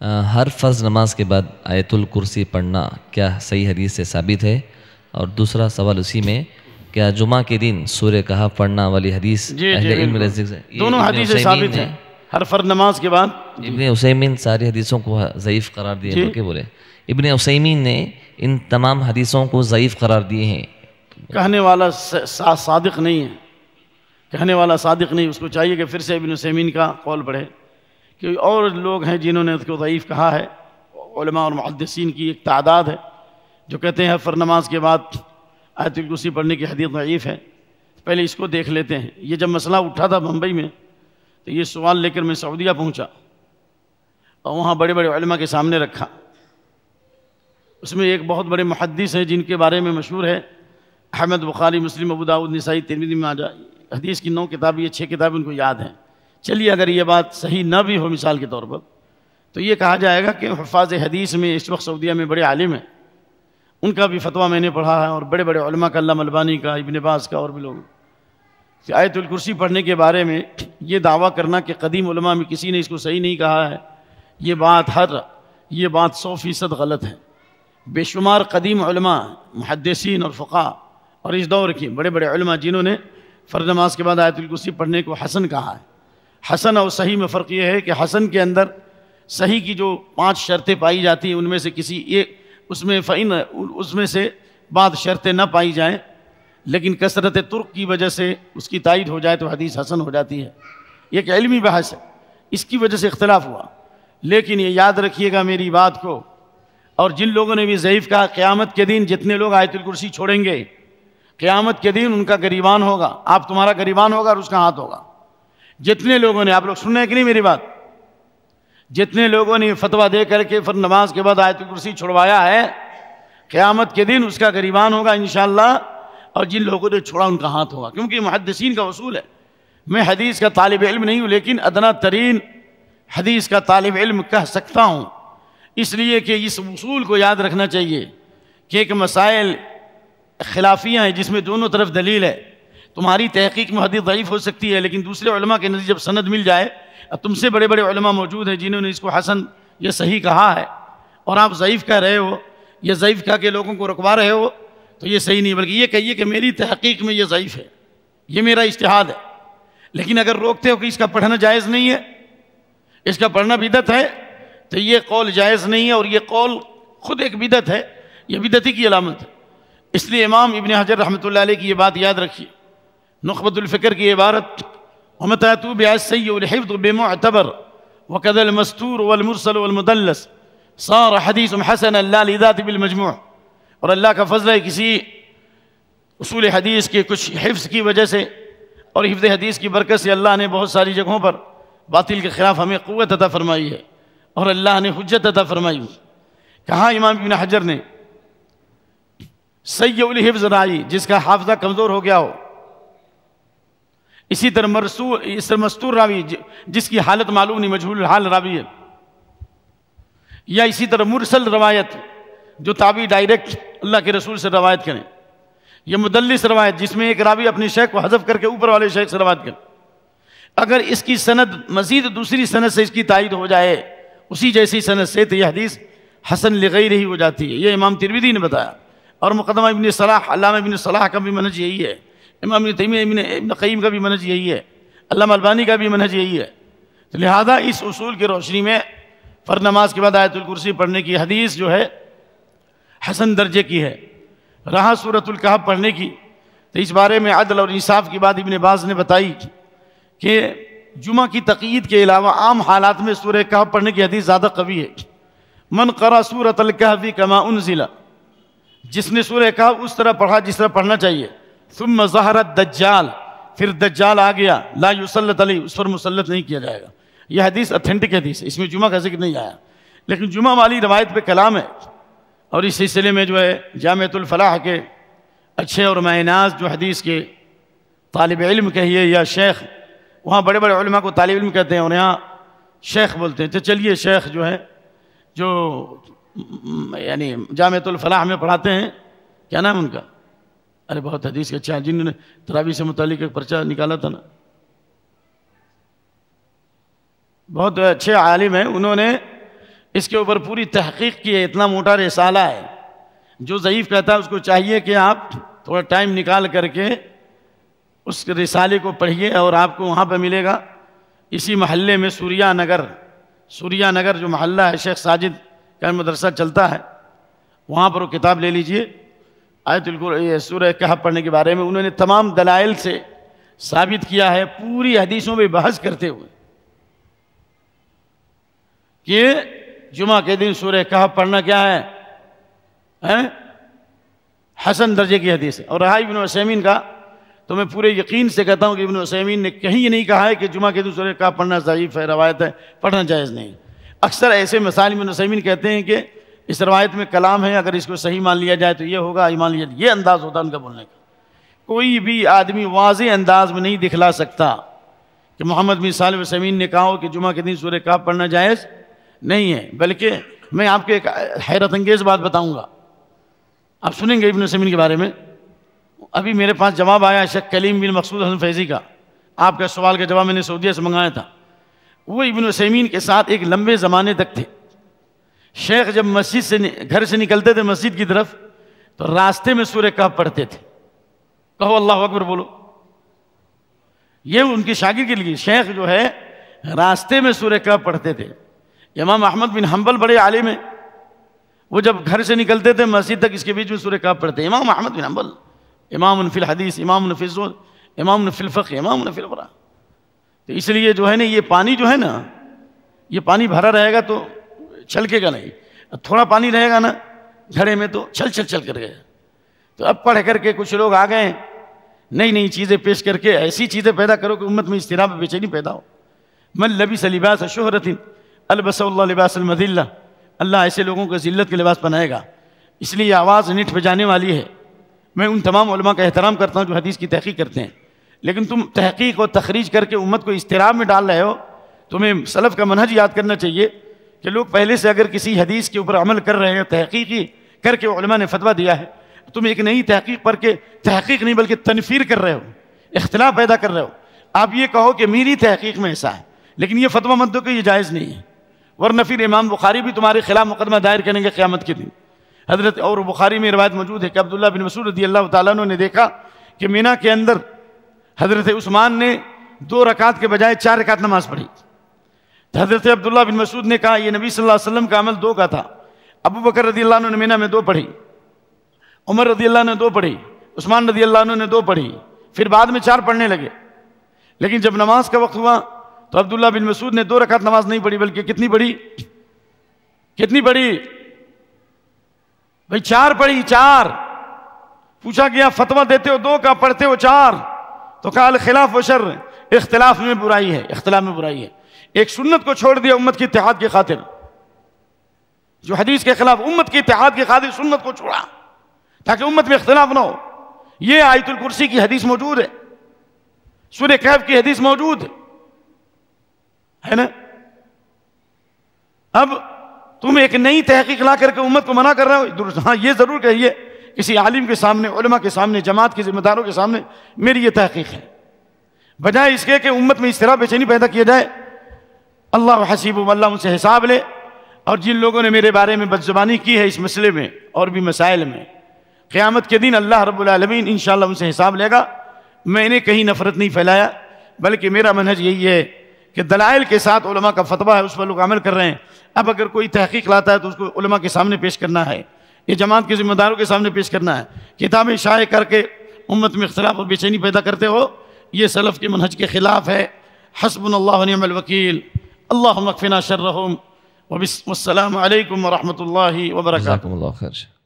ہر فرض نماز کے بعد آیت الکرسی پڑھنا کیا صحیح حدیث سے ثابت ہے؟ اور دوسرا سوال اسی میں، کیا جمعہ کے دن سورہ کہف پڑھنا والی حدیث اہل علم دونوں حدیثیں ثابت ہیں ہر فرض نماز کے بعد؟ ابن عثیمین ساری حدیثوں کو ضعیف قرار دیے ہیں کہ بولے ابن عثیمین نے ان تمام حدیثوں کو ضعیف قرار دیے ہیں۔ کہنے والا صادق نہیں ہے، کہنے والا صادق نہیں، اس کو چاہیے کہ پھر سے ابن عثیمین کا قول پڑھے، کہ اور لوگ ہیں جنہوں نے اس کو ضعیف کہا ہے، علماء اور محدثین کی ایک تعداد ہے جو کہتے ہیں ہر فرض نماز کے بعد آیت الکرسی پڑھنے کی حدیث ضعیف ہے۔ پہلے اس کو دیکھ لیتے ہیں۔ یہ جب مسئلہ اٹھا تھا بمبئی میں تو یہ سوال لے کر میں سعودیہ پہنچا اور وہاں بڑے بڑے علماء کے سامنے رکھا۔ اس میں ایک بہت بڑے محدث ہیں جن کے بارے میں مشہور ہے احمد، بخاری، مسلم، ابو داؤد، نسائی، ترمذی، ماجہ، حدیث کی 9 کتابیں، یہ 6 کتابیں ان کو یاد ہیں۔ چلیے اگر یہ بات صحیح نہ بھی ہو مثال کے طور پر تو یہ کہا جائے گا کہ حفاظ حدیث میں اس وقت سعودیہ میں بڑے عالم ہیں، ان کا بھی فتویٰ میں نے پڑھا ہے، اور بڑے بڑے علماء کا، علامہ البانی کا، ابن باز کا، اور بھی لوگ، کہ آیت الکرسی پڑھنے کے بارے میں یہ دعویٰ کرنا کہ قدیم علماء میں کسی نے اس کو صحیح نہیں کہا ہے، یہ بات 100% غلط ہے۔ بے شمار قدیم علماء، محدثین اور فقہاء اور اس دور کے بڑے بڑے علماء جنہوں نے فرض نماز کے بعد آیت الکرسی پڑھنے کو حسن کہا ہے۔ حسن اور صحیح میں فرق یہ ہے کہ حسن کے اندر صحیح کی جو 5 شرطیں پائی جاتی ہیں ان میں سے کسی ایک اس میں سے بعض شرطیں نہ پائی جائیں، لیکن کثرت طرق کی وجہ سے اس کی تائید ہو جائے تو حدیث حسن ہو جاتی ہے۔ یہ ایک علمی بحث ہے، اس کی وجہ سے اختلاف ہوا، لیکن یہ یاد رکھیے گا میری بات کو، اور جن لوگوں نے بھی ضعیف کہا، قیامت کے دن جتنے لوگ آیت الکرسی چھوڑیں گے قیامت کے دن ان کا گریبان ہوگا، آپ تمہارا گریبان ہوگا اور اس کا ہاتھ ہوگا۔ جتنے لوگوں نے، آپ لوگ سن رہے ہیں کہ نہیں میری بات، جتنے لوگوں نے فتویٰ دے کر کے فرض نماز کے بعد آیت الکرسی چھڑوایا ہے قیامت کے دن اس کا گریبان ہوگا انشاءاللہ، اور جن لوگوں نے چھوڑا ان کا ہاتھ ہوگا، کیونکہ محدثین کا اصول ہے۔ میں حدیث کا طالب علم نہیں ہوں، لیکن ادنا ترین حدیث کا طالب علم کہہ سکتا ہوں، اس لیے کہ اس اصول کو یاد رکھنا چاہیے کہ ایک مسائل خلافیاں ہیں جس میں دونوں طرف دلیل ہے۔ تمہاری تحقیق میں حدیث ضعیف ہو سکتی ہے، لیکن دوسرے علماء کے نزدیک جب سند مل جائے، تم سے بڑے بڑے علماء موجود ہیں جنہوں نے اس کو حسن یہ صحیح کہا ہے، اور آپ ضعیف کہہ رہے ہو، یہ ضعیف کہہ کے لوگوں کو رکوا رہے ہو، تو یہ صحیح نہیں، بلکہ یہ کہیے کہ میری تحقیق میں یہ ضعیف ہے، یہ میرا اجتہاد ہے۔ لیکن اگر روکتے ہو کہ اس کا پڑھنا جائز نہیں ہے، اس کا پڑھنا بدعت ہے، تو یہ قول جائز نہیں ہے، اور یہ قول خود ایک بدعت ہے، یہ بدعتی کی علامت ہے۔ اس لیے امام ابن حجر رحمۃ اللہ علیہ کی یہ بات یاد رکھیے، نخبۃ الفکر کی عبارت، وَمَتَىٰ تُوبِعَ السَّيِّئُ الْحِفْظُ بِمُعْتَبَرٍ وَكَذَا الْمَسْتُورُ وَالْمُرْسَلُ وَالْمُدَلَّسُ صَارَ حَدِيثٌ حَسَنًا لَا لِذَاتِ بِالْمَجْمُوعِ۔ اور اللہ کا فضل ہے، کسی اصول حدیث کے کچھ حفظ کی وجہ سے اور حفظ حدیث کی برکت سے اللہ نے بہت ساری جگہوں پر باطل کے خلاف ہمیں قوت عطا فرمائی ہے، اور اللہ نے حجت عطا فرمائی۔ کہاں امام ابن حجر نے سیء الحفظ راوی، جس کا حافظہ کمزور ہو گیا ہو، اسی طرح مستور راوی جس کی حالت معلوم نہیں، مجہول الحال راوی ہے، یا اسی طرح مرسل روایت جو تابعی ڈائریکٹ اللہ کے رسول سے روایت کریں، یا مدلس روایت جس میں ایک راوی اپنے شیخ کو حذف کر کے اوپر والے شیخ سے روایت کرے، اگر اس کی سند مزید دوسری سند سے اس کی تائید ہو جائے اسی جیسی سند سے، تو یہ حدیث حسن لغیرہ ہی ہو جاتی ہے۔ یہ امام ترمذی نے بتایا، اور مقدمہ ابن صلاح، علامہ ابن صلاح کا بھی منہج یہی ہے، امام ابن تیمیہ، ابن قیم کا بھی منہج یہی ہے، علامہ البانی کا بھی منہج یہی ہے۔ تو لہذا اس اصول کی روشنی میں فرض نماز کے بعد آیت الکرسی پڑھنے کی حدیث جو ہے حسن درجے کی ہے۔ رہا سورۃ الکہف پڑھنے کی، تو اس بارے میں عدل اور انصاف کی بات ابن باز نے بتائی کہ جمعہ کی تقیید کے علاوہ عام حالات میں سورہ کہف پڑھنے کی حدیث زیادہ قوی ہے۔ من قرأ سورۃ الکہف کما انزل، جس نے سورہ کہف اس طرح پڑھا جس طرح پڑھنا چاہیے، ثم ظہر الدجال، پھر دجال آ گیا، لا یسلط علیہ، اس پر مسلط نہیں کیا جائے گا۔ یہ حدیث اتھینٹک حدیث ہے، اس میں جمعہ کا ذکر نہیں آیا، لیکن جمعہ والی روایت پہ کلام ہے، اور اس سلسلے میں جو ہے جامعۃ الفلاح کے اچھے اور معناز جو حدیث کے طالب علم کہیے یا شیخ، وہاں بڑے بڑے علماء کو طالب علم کہتے ہیں اور یہاں شیخ بولتے ہیں، تو چلیے شیخ جو ہے جو یعنی جامعۃ الفلاح میں پڑھاتے ہیں، کیا نام ان کا؟ ارے بہت حدیث کے اچھا، جنہوں نے تراویح سے متعلق ایک پرچہ نکالا تھا نا، بہت اچھے عالم ہیں، انہوں نے اس کے اوپر پوری تحقیق کی ہے، اتنا موٹا رسالہ ہے. جو ضعیف کہتا ہے اس کو چاہیے کہ آپ تھوڑا ٹائم نکال کر کے اس رسالے کو پڑھیے، اور آپ کو وہاں پہ ملے گا اسی محلے میں سوریہ نگر جو محلہ ہے، شیخ ساجد کا مدرسہ چلتا ہے، وہاں پر وہ کتاب لے لیجئے. سورہ کہف پڑھنے کے بارے میں انہوں نے تمام دلائل سے ثابت کیا ہے، پوری حدیثوں میں بحث کرتے ہوئے، کہ جمعہ کے دن سورہ کہف پڑھنا کیا ہے، حسن درجے کی حدیث ہے. اور رہا ابن عثیمین کا، تو میں پورے یقین سے کہتا ہوں کہ ابن عثیمین نے کہیں یہ نہیں کہا ہے کہ جمعہ کے دن سورہ کہف پڑھنا ضعیف ہے، روایت ہے، پڑھنا جائز نہیں. اکثر ایسے مسائل ابن عثیمین کہتے ہیں کہ اس روایت میں کلام ہے، اگر اس کو صحیح مان لیا جائے تو یہ ہوگا، ایمان لیا جائے. یہ انداز ہوتا ہے ان کا بولنے کا. کوئی بھی آدمی واضح انداز میں نہیں دکھلا سکتا کہ محمد بن صالح العثیمین نے کہا ہو کہ جمعہ کے دن سورہ کہف پڑھنا جائز نہیں ہے. بلکہ میں آپ کو ایک حیرت انگیز بات بتاؤں گا، آپ سنیں گے ابن عثیمین کے بارے میں. ابھی میرے پاس جواب آیا شیخ کلیم بن مقصود حسن فیضی کا، آپ کا سوال کا جواب میں نے سعودیہ سے منگایا تھا. وہ ابن عثیمین کے ساتھ ایک لمبے زمانے تک تھے. شیخ جب مسجد سے گھر سے نکلتے تھے مسجد کی طرف تو راستے میں سورہ کہف پڑھتے تھے. کہو اللہ اکبر بولو. یہ ان کی شاگرد کے لیے شیخ جو ہے راستے میں سورہ کہف پڑھتے تھے. امام احمد بن حنبل بڑے عالم ہیں، وہ جب گھر سے نکلتے تھے مسجد تک اس کے بیچ میں سورہ کہف پڑھتے. امام احمد بن حنبل امام فی الحدیث، امام فی الزہد، امام فی الفقہ، امام فی الورع. تو اس لیے جو ہے نا یہ پانی جو ہے نا، یہ پانی بھرا رہے گا تو چھلکے گا نہیں، تھوڑا پانی رہے گا نا گھڑے میں تو چھل کر گئے. تو اب پڑھ کر کے کچھ لوگ آ گئے نئی چیزیں پیش کر کے ایسی چیزیں پیدا کرو کہ امت میں اضطراب بے چینی پیدا ہو. من لبس لباس شہرت البس اللہ لباس المذلہ، اللہ ایسے لوگوں کو ذلت کے لباس پہنائے گا. اس لیے یہ آواز نٹھ بجانے والی ہے. میں ان تمام علماء کا احترام کرتا ہوں جو حدیث کی تحقیق کرتے ہیں، لیکن تم تحقیق اور تخریج کر کے امت کو اضطراب میں ڈال رہے ہو. تمہیں سلف کا منہج یاد کرنا چاہیے کہ لوگ پہلے سے اگر کسی حدیث کے اوپر عمل کر رہے ہیں، تحقیقی کر کے علماء نے فتویٰ دیا ہے، تم ایک نئی تحقیق پر کے تحقیق نہیں بلکہ تنفیر کر رہے ہو، اختلاف پیدا کر رہے ہو. آپ یہ کہو کہ میری تحقیق میں ایسا ہے، لیکن یہ فتویٰ مت دو کہ یہ جائز نہیں ہے، ورنہ پھر امام بخاری بھی تمہارے خلاف مقدمہ دائر کریں گے قیامت کے دن. حضرت اور بخاری میں روایت موجود ہے کہ عبداللہ بن مسعود رضی اللہ تعالیٰ عنہ نے دیکھا کہ مینا کے اندر حضرت عثمان نے 2 رکعت کے بجائے 4 رکعت نماز پڑھی. تو حضرت عبداللہ بن مسعود نے کہا یہ نبی صلی اللہ علیہ وسلم کا عمل 2 کا تھا. ابو بکر رضی اللہ عنہ نے مینا میں 2 پڑھی، عمر رضی اللہ عنہ نے 2 پڑھی، عثمان رضی اللہ عنہ نے 2 پڑھی، پھر بعد میں 4 پڑھنے لگے. لیکن جب نماز کا وقت ہوا تو عبداللہ بن مسعود نے 2 رکعت نماز نہیں پڑھی بلکہ کتنی پڑھی بھائی 4 پڑھی. 4 پوچھا گیا فتویٰ دیتے ہو 2 کا، پڑھتے ہو 4؟ تو کہا الخلاف و شر، اختلاف میں برائی ہے. ایک سنت کو چھوڑ دیا امت کے اتحاد کی خاطر، جو حدیث کے خلاف، امت کے اتحاد کی خاطر سنت کو چھوڑا تاکہ امت میں اختلاف نہ ہو. یہ آیت الکرسی کی حدیث موجود ہے، سورہ کہف کی حدیث موجود ہے نا. اب تم ایک نئی تحقیق لا کر کے امت کو منع کر رہے ہو. ہاں یہ ضرور کہیے کسی عالم کے سامنے، علماء کے سامنے، جماعت کے ذمہ داروں کے سامنے میری یہ تحقیق ہے، بجائے اس کے کہ امت میں اضطراب بے چینی پیدا کیا جائے. اللہ حسیبہم، اللہ ان سے حساب لے. اور جن لوگوں نے میرے بارے میں بدزبانی کی ہے اس مسئلے میں اور بھی مسائل میں، قیامت کے دن اللہ رب العالمین انشاءاللہ ان سے حساب لے گا. میں نے کہیں نفرت نہیں پھیلایا، بلکہ میرا منہج یہی ہے کہ دلائل کے ساتھ علماء کا فتویٰ ہے، اس پر لوگ عمل کر رہے ہیں. اب اگر کوئی تحقیق لاتا ہے تو اس کو علماء کے سامنے پیش کرنا ہے، یہ جماعت کے ذمہ داروں کے سامنے پیش کرنا ہے. کتابیں شائع کر کے امت میں اختلاف اور بے چینی پیدا کرتے ہو، یہ سلف کے منہج کے خلاف ہے. حسبنا اللہ و نعم الوکیل. اللہم اکفنا شرہم. والسلام علیکم ورحمۃ اللہ وبرکاتہ. جزاکم اللہ خیر.